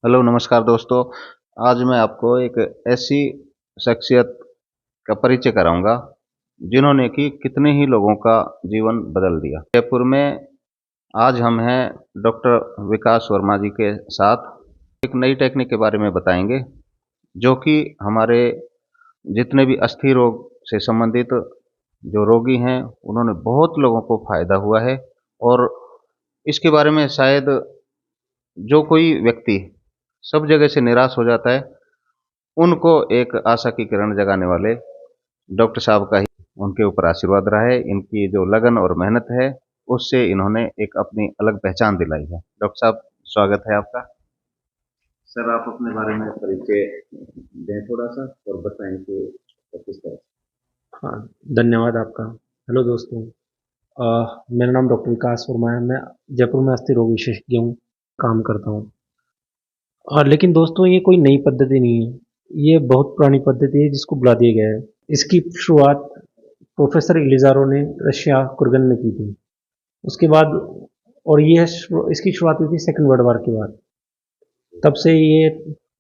Hello नमस्कार दोस्तों। आज मैं आपको एक ऐसी शख्सियत का परिचय कराऊंगा जिन्होंने कि कितने ही लोगों का जीवन बदल दिया। जयपुर में आज हम हैं डॉक्टर विकास वर्मा जी के साथ। एक नई टेक्निक के बारे में बताएंगे जो कि हमारे जितने भी अस्थि रोग से संबंधित जो रोगी हैं उन्होंने बहुत लोगों को फायदा हुआ है। और इसके बारे में शायद जो कोई व्यक्ति सब जगह से निराश हो जाता है उनको एक आशा की किरण जगाने वाले डॉक्टर साहब का ही उनके ऊपर आशीर्वाद रहा है। इनकी जो लगन और मेहनत है उससे इन्होंने एक अपनी अलग पहचान दिलाई है। डॉक्टर साहब, स्वागत है आपका। सर, आप अपने बारे में परिचय दें थोड़ा सा और बताएं कि किस तरह। हाँ, धन्यवाद आपका। हेलो दोस्तों, मेरा नाम डॉक्टर विकास वर्मा है। मैं जयपुर में अस्थि रोग विशेषज्ञ हूँ, काम करता हूँ। लेकिन दोस्तों, ये कोई नई पद्धति नहीं है। ये बहुत पुरानी पद्धति है जिसको बुला दिया गया है। इसकी शुरुआत प्रोफेसर इलिजारो ने रशिया कुर्गन में की थी। उसके बाद इसकी शुरुआत हुई थी सेकंड वर्ल्ड वॉर के बाद। तब से ये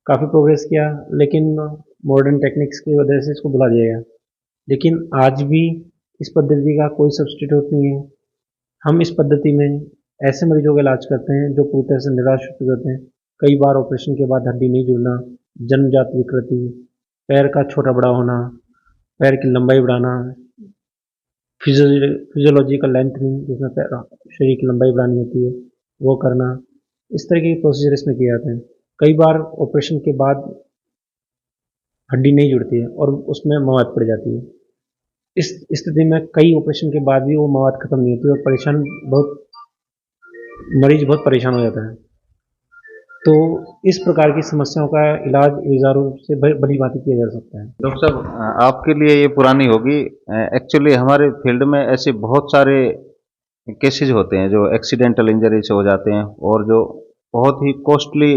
काफ़ी प्रोग्रेस किया, लेकिन मॉडर्न टेक्निक्स की वजह से इसको बुला दिया गया। लेकिन आज भी इस पद्धति का कोई सब्स्टिट्यूट नहीं है। हम इस पद्धति में ऐसे मरीजों का इलाज करते हैं जो पूरी तरह से निराश हो चुके होते हैं। कई बार ऑपरेशन के बाद हड्डी नहीं जुड़ना, जन्मजात विकृति, पैर का छोटा बड़ा होना, पैर की लंबाई बढ़ाना, फिजियोलॉजिकल लेंथनिंग जिसमें शरीर की लंबाई बढ़ानी होती है, वो करना। इस तरह के प्रोसीजर इसमें किए जाते हैं। कई बार ऑपरेशन के बाद हड्डी नहीं जुड़ती है और उसमें मवाद पड़ जाती है। इस स्थिति में कई ऑपरेशन के बाद भी वो मवाद खत्म नहीं होती और मरीज बहुत परेशान हो जाता है। तो इस प्रकार की समस्याओं का इलाज इलिजारो से बड़ी बात किया जा सकता है। डॉक्टर साहब, आपके लिए ये पुरानी होगी। एक्चुअली हमारे फील्ड में ऐसे बहुत सारे केसेज होते हैं जो एक्सीडेंटल इंजरी से हो जाते हैं और जो बहुत ही कॉस्टली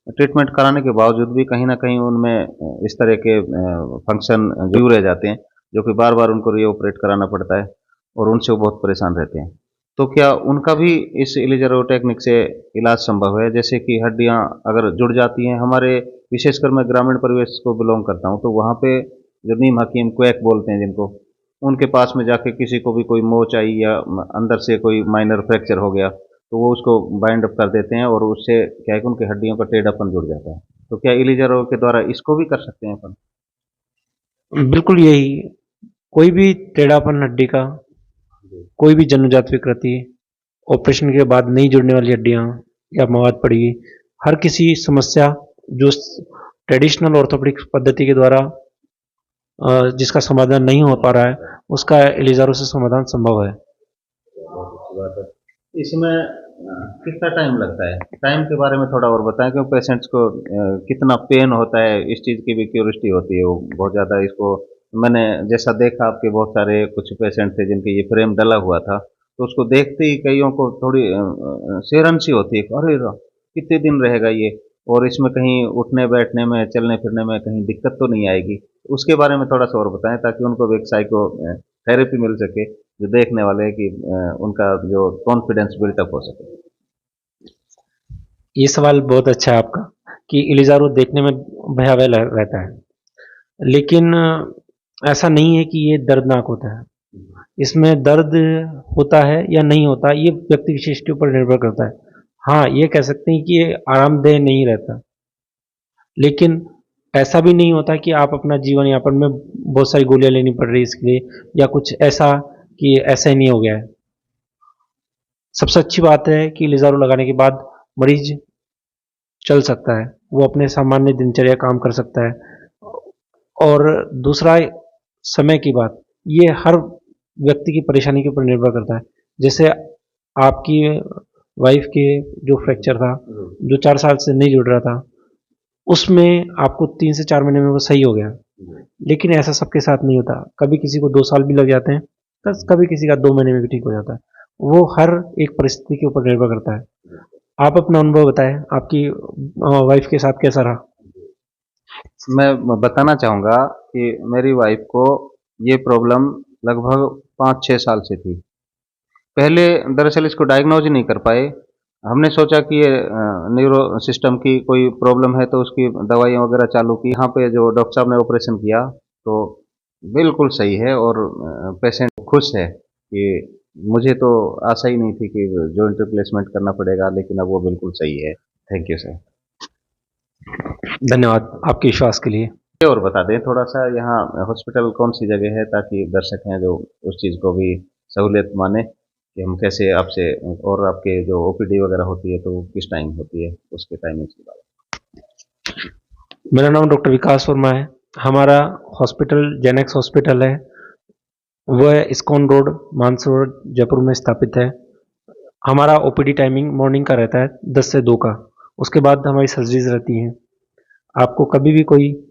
ट्रीटमेंट कराने के बावजूद भी कहीं ना कहीं उनमें इस तरह के फंक्शन जो रह जाते हैं, जो कि बार बार उनको रीऑपरेट कराना पड़ता है और उनसे वो बहुत परेशान रहते हैं। तो क्या उनका भी इस इलिजरो टेक्निक से इलाज संभव है? जैसे कि हड्डियां अगर जुड़ जाती हैं, हमारे विशेषकर मैं ग्रामीण परिवेश को बिलोंग करता हूँ, तो वहाँ पे जो नीम हकीम क्वैक बोलते हैं जिनको, उनके पास में जाके किसी को भी कोई मोच आई या अंदर से कोई माइनर फ्रैक्चर हो गया तो वो उसको बाइंड अप कर देते हैं और उससे क्या है कि उनकी हड्डियों का टेढ़ापन जुड़ जाता है। तो क्या इलिजरो के द्वारा इसको भी कर सकते हैं अपन? बिल्कुल यही, कोई भी टेढ़ापन हड्डी का, जी। कोई भी जन्मजात विकृति, ऑपरेशन के बाद नहीं जुड़ने वाली हड्डियां या मवाद पड़ी, हर किसी समस्या जो ट्रेडिशनल ऑर्थोपेडिक पद्धति के द्वारा जिसका समाधान नहीं हो पा रहा है, उसका इलिजारो से समाधान संभव है। बहुत अच्छी बात है। इसमें कितना टाइम लगता है? टाइम के बारे में थोड़ा और बताएं, क्योंकि पेशेंट्स को कितना पेन होता है इस चीज़ की भी क्यूरियोसिटी होती है वो बहुत ज़्यादा। इसको मैंने जैसा देखा, आपके बहुत सारे कुछ पेशेंट थे जिनके ये फ्रेम डला हुआ था, तो उसको देखते ही कईयों को थोड़ी सिहरन सी होती है कि अरे कितने दिन रहेगा ये, और इसमें कहीं उठने बैठने में चलने फिरने में कहीं दिक्कत तो नहीं आएगी। उसके बारे में थोड़ा सा और बताएं ताकि उनको भी एक साइको थेरेपी मिल सके, जो देखने वाले हैं कि उनका जो कॉन्फिडेंस बिल्टअप हो सके। ये सवाल बहुत अच्छा है आपका कि इलिजारो देखने में भयावह रहता है, लेकिन ऐसा नहीं है कि ये दर्दनाक होता है। इसमें दर्द होता है या नहीं होता, ये व्यक्ति विशेष के ऊपर निर्भर करता है। हाँ, ये कह सकते हैं कि ये आरामदेह नहीं रहता, लेकिन ऐसा भी नहीं होता कि आप अपना जीवन यापन में बहुत सारी गोलियां लेनी पड़ रही है इसके लिए, या कुछ ऐसा कि ऐसा ही नहीं हो गया है। सबसे अच्छी बात है कि लिजारो लगाने के बाद मरीज चल सकता है, वो अपने सामान्य दिनचर्या काम कर सकता है। और दूसरा, समय की बात, ये हर व्यक्ति की परेशानी के ऊपर निर्भर करता है। जैसे आपकी वाइफ के जो फ्रैक्चर था, जो 4 साल से नहीं जुड़ रहा था, उसमें आपको 3 से 4 महीने में वो सही हो गया। लेकिन ऐसा सबके साथ नहीं होता, कभी किसी को 2 साल भी लग जाते हैं, कभी किसी का 2 महीने में भी ठीक हो जाता है। वो हर एक परिस्थिति के ऊपर निर्भर करता है। आप अपना अनुभव बताएं, आपकी वाइफ के साथ कैसा रहा? मैं बताना चाहूँगा कि मेरी वाइफ को ये प्रॉब्लम लगभग 5-6 साल से थी। पहले दरअसल इसको डायग्नोज ही नहीं कर पाए, हमने सोचा कि ये न्यूरो सिस्टम की कोई प्रॉब्लम है तो उसकी दवाइयाँ वगैरह चालू की। यहाँ पे जो डॉक्टर साहब ने ऑपरेशन किया तो बिल्कुल सही है और पेशेंट खुश है कि मुझे तो आशा ही नहीं थी कि जॉइंट रिप्लेसमेंट करना पड़ेगा, लेकिन अब वो बिल्कुल सही है। Thank you sir. धन्यवाद आपके विश्वास के लिए। और बता दें थोड़ा-सा यहाँ हॉस्पिटल कौन-सी जगह है, ताकि दर्शक हैं जो उस चीज़ को भी सहूलियत मानें कि हम कैसे आपसे, और आपके जो ओपीडी वगैरह होती है तो वो किस टाइम होती है, उसके टाइमिंग्स के बारे मेरा नाम डॉक्टर विकास वर्मा है। हमारा हॉस्पिटल जेनेक्स हॉस्पिटल है, वह इस्कॉन रोड, मानसरोवर, जयपुर में स्थापित है। हमारा ओपीडी टाइमिंग मॉर्निंग का रहता है 10 से 2 का। उसके बाद हमारी सर्जरीज रहती हैं। आपको कभी भी कोई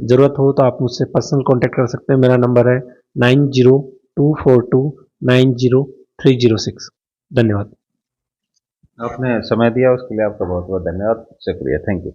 ज़रूरत हो तो आप मुझसे पर्सनल कॉन्टैक्ट कर सकते हैं। मेरा नंबर है 9024290306। धन्यवाद। में। आपने समय दिया उसके लिए आपका बहुत-बहुत धन्यवाद, शुक्रिया, थैंक यू।